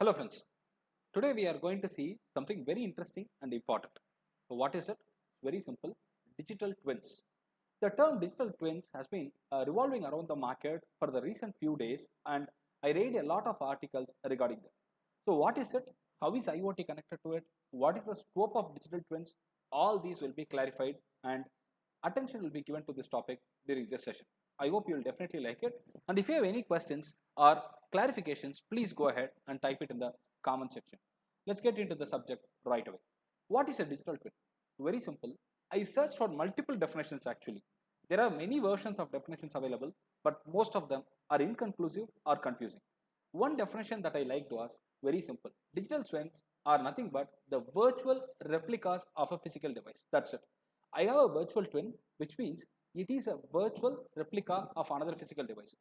Hello friends, today we are going to see something very interesting and important. So what is it? Very simple, digital twins. The term digital twins has been revolving around the market for the recent few days and I read a lot of articles regarding them. So what is it? How is IoT connected to it? What is the scope of digital twins? All these will be clarified and attention will be given to this topic during this session. I hope you will definitely like it. And if you have any questions or clarifications, please go ahead and type it in the comment section. Let's get into the subject right away. What is a digital twin? Very simple. I searched for multiple definitions actually. There are many versions of definitions available, but most of them are inconclusive or confusing. One definition that I liked was very simple. Digital twins are nothing but the virtual replicas of a physical device. That's it. I have a virtual twin, which means it is a virtual replica of another physical device.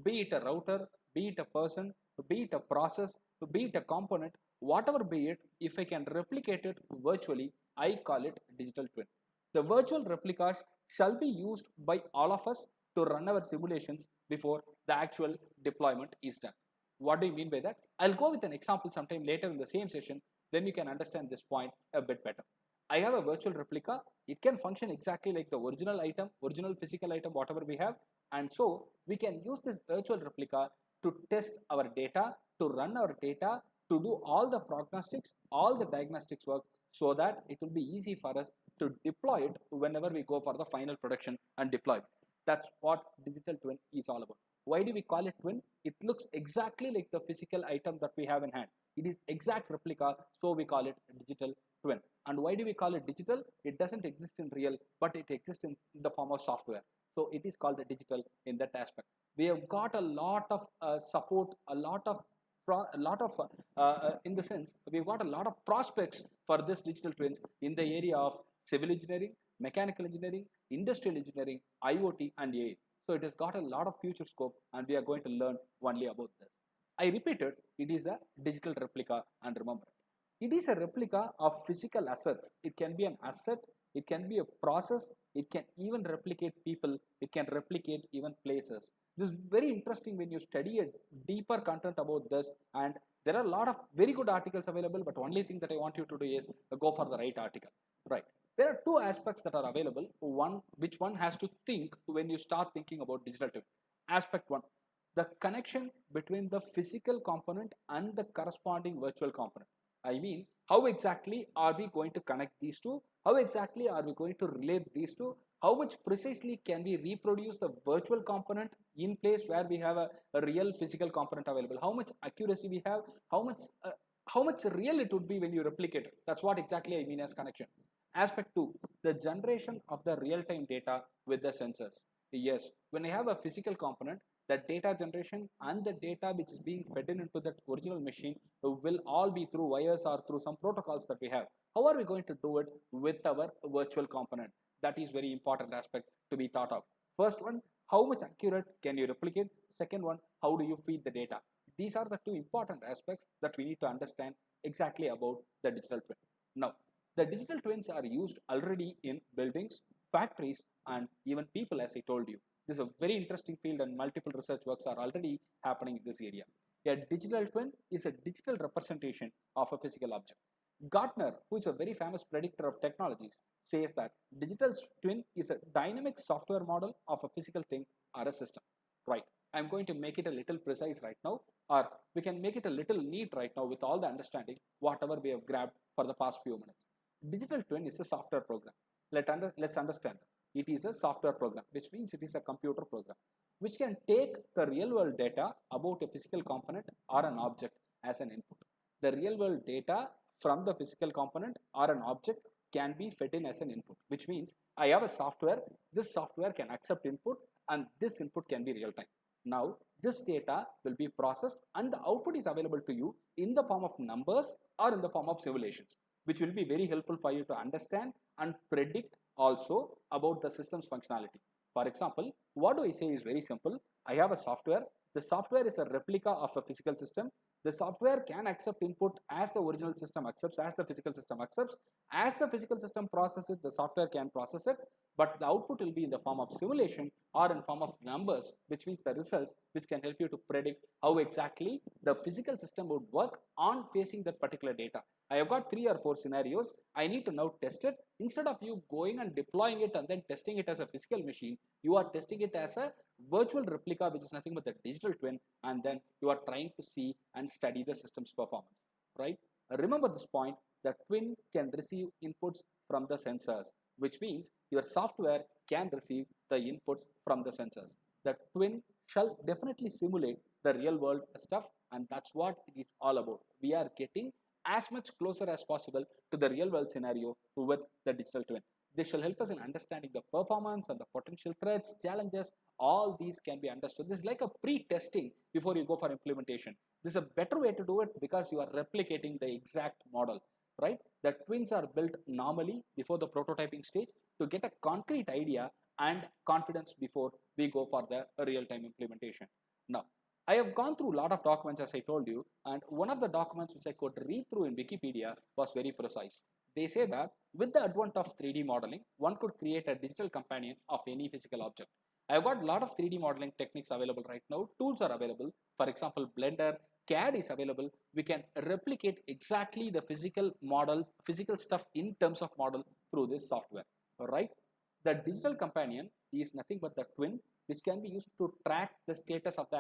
Be it a router, be it a person, be it a process, be it a component, whatever be it, if I can replicate it virtually, I call it digital twin. The virtual replicas shall be used by all of us to run our simulations before the actual deployment is done. What do you mean by that? I'll go with an example sometime later in the same session, then you can understand this point a bit better. I have a virtual replica. It can function exactly like the original item, original physical item, whatever we have. And so we can use this virtual replica to test our data, to run our data, to do all the prognostics, all the diagnostics work so that it will be easy for us to deploy it whenever we go for the final production and deploy. That's what digital twin is all about. Why do we call it twin? It looks exactly like the physical item that we have in hand. It is exact replica, so we call it digital twin. And why do we call it digital? It doesn't exist in real, but it exists in the form of software. So it is called the digital in that aspect. We have got a lot of support, in the sense we've got a lot of prospects for this digital twins in the area of civil engineering, mechanical engineering, industrial engineering, IoT, and AI. So it has got a lot of future scope, and we are going to learn only about this. I repeated, it is a digital replica, and remember it is a replica of physical assets. It can be an asset, it can be a process, it can even replicate people, it can replicate even places. This is very interesting when you study a deeper content about this, and there are a lot of very good articles available, but only thing that I want you to do is go for the right article. Right. There are two aspects that are available. One, which one has to think when you start thinking about digital twin. Aspect one, the connection between the physical component and the corresponding virtual component. I mean, how exactly are we going to connect these two? How exactly are we going to relate these two? How much precisely can we reproduce the virtual component in place where we have a real physical component available? How much accuracy we have? How much real it would be when you replicate it? That's what exactly I mean as connection. Aspect 2, the generation of the real-time data with the sensors. Yes, when I have a physical component, the data generation and the data which is being fed into that original machine will all be through wires or through some protocols that we have. How are we going to do it with our virtual component? That is very important aspect to be thought of. First one, how much accurate can you replicate? Second one, how do you feed the data? These are the two important aspects that we need to understand exactly about the digital twin. Now, the digital twins are used already in buildings, factories, and even people, as I told you. This is a very interesting field, and multiple research works are already happening in this area. A digital twin is a digital representation of a physical object. Gartner, who is a very famous predictor of technologies, says that digital twin is a dynamic software model of a physical thing or a system. Right. I'm going to make it a little precise right now, or we can make it a little neat right now with all the understanding, whatever we have grabbed for the past few minutes. Digital twin is a software program. Let's understand. It is a software program, which means it is a computer program, which can take the real world data about a physical component or an object as an input. The real world data from the physical component or an object can be fed in as an input, which means I have a software, this software can accept input, and this input can be real time. Now, this data will be processed and the output is available to you in the form of numbers or in the form of simulations, which will be very helpful for you to understand and predict also about the system's functionality. For example, what do I say is very simple. I have a software, The software is a replica of a physical system. The software can accept input as the original system accepts, as the physical system accepts. As the physical system processes it, the software can process it, but the output will be in the form of simulation or in form of numbers, which means the results, which can help you to predict how exactly the physical system would work on facing that particular data. I have got 3 or 4 scenarios. I need to now test it. Instead of you going and deploying it and then testing it as a physical machine, you are testing it as a virtual replica, which is nothing but the digital twin, and then you are trying to see and study the system's performance, right? Remember this point, the twin can receive inputs from the sensors, which means your software can receive the inputs from the sensors. The twin shall definitely simulate the real world stuff, and that's what it is all about. We are getting as much closer as possible to the real world scenario with the digital twin. This shall help us in understanding the performance and the potential threats, challenges. All these can be understood. This is like a pre-testing before you go for implementation. This is a better way to do it because you are replicating the exact model, right? The twins are built normally before the prototyping stage to get a concrete idea and confidence before we go for the real-time implementation. Now, I have gone through a lot of documents, as I told you, and one of the documents which I could read through in Wikipedia was very precise. They say that with the advent of 3D modeling, one could create a digital companion of any physical object. I've got a lot of 3D modeling techniques available right now. Tools are available. For example, Blender, CAD is available. We can replicate exactly the physical model, physical stuff in terms of model through this software. All right. The digital companion is nothing but the twin, which can be used to track the status of the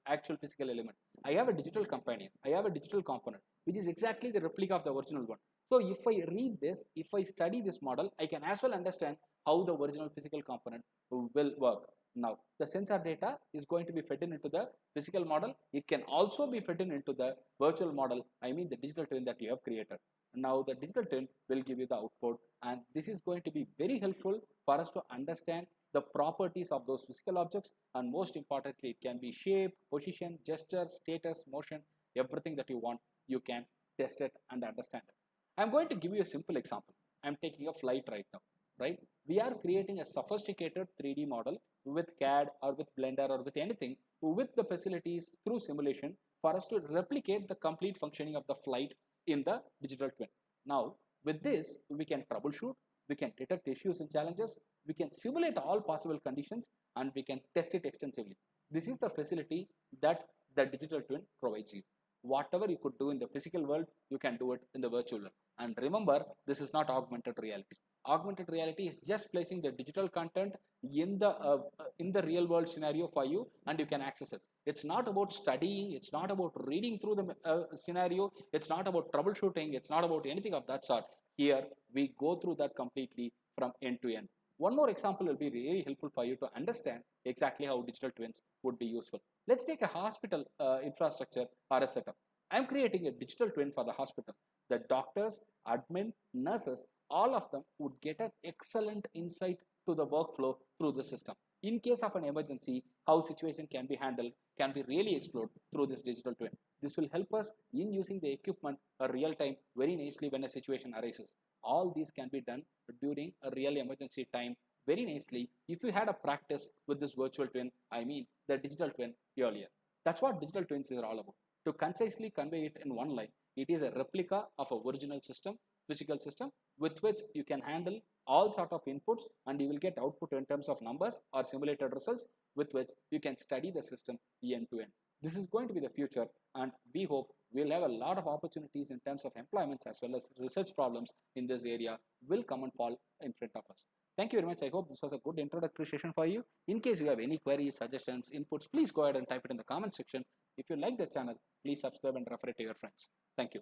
actual physical element. I have a digital companion. I have a digital component, which is exactly the replica of the original one. So if I read this, if I study this model, I can as well understand how the original physical component will work. Now, the sensor data is going to be fed into the physical model. It can also be fed into the virtual model, I mean the digital twin that you have created. Now, the digital twin will give you the output, and this is going to be very helpful for us to understand the properties of those physical objects, and most importantly, it can be shape, position, gesture, status, motion, everything that you want. You can test it and understand it. I'm going to give you a simple example. I'm taking a flight right now, right? We are creating a sophisticated 3D model with CAD or with Blender or with anything with the facilities through simulation for us to replicate the complete functioning of the flight in the digital twin. Now, with this, we can troubleshoot, we can detect issues and challenges, we can simulate all possible conditions, and we can test it extensively. This is the facility that the digital twin provides you. Whatever you could do in the physical world, you can do it in the virtual world. And remember, this is not augmented reality. Augmented reality is just placing the digital content in the real world scenario for you, and you can access it. It's not about studying, it's not about reading through the scenario, it's not about troubleshooting, it's not about anything of that sort. Here we go through that completely from end to end. One more example will be really helpful for you to understand exactly how digital twins would be useful. Let's take a hospital infrastructure or a setup. I'm creating a digital twin for the hospital. The doctors, admin, nurses, all of them would get an excellent insight to the workflow through the system. In case of an emergency, how situation can be handled can be really explored through this digital twin. This will help us in using the equipment real time very nicely when a situation arises. All these can be done during a real emergency time very nicely if you had a practice with this virtual twin, I mean the digital twin earlier. That's what digital twins is all about. To concisely convey it in one line, it is a replica of a original system, physical system, with which you can handle all sort of inputs, and you will get output in terms of numbers or simulated results with which you can study the system end to end. This is going to be the future, and we hope we'll have a lot of opportunities in terms of employments as well as research problems in this area will come and fall in front of us. Thank you very much. I hope this was a good introductory session for you. In case you have any queries, suggestions, inputs, please go ahead and type it in the comment section. If you like the channel, please subscribe and refer it to your friends. Thank you.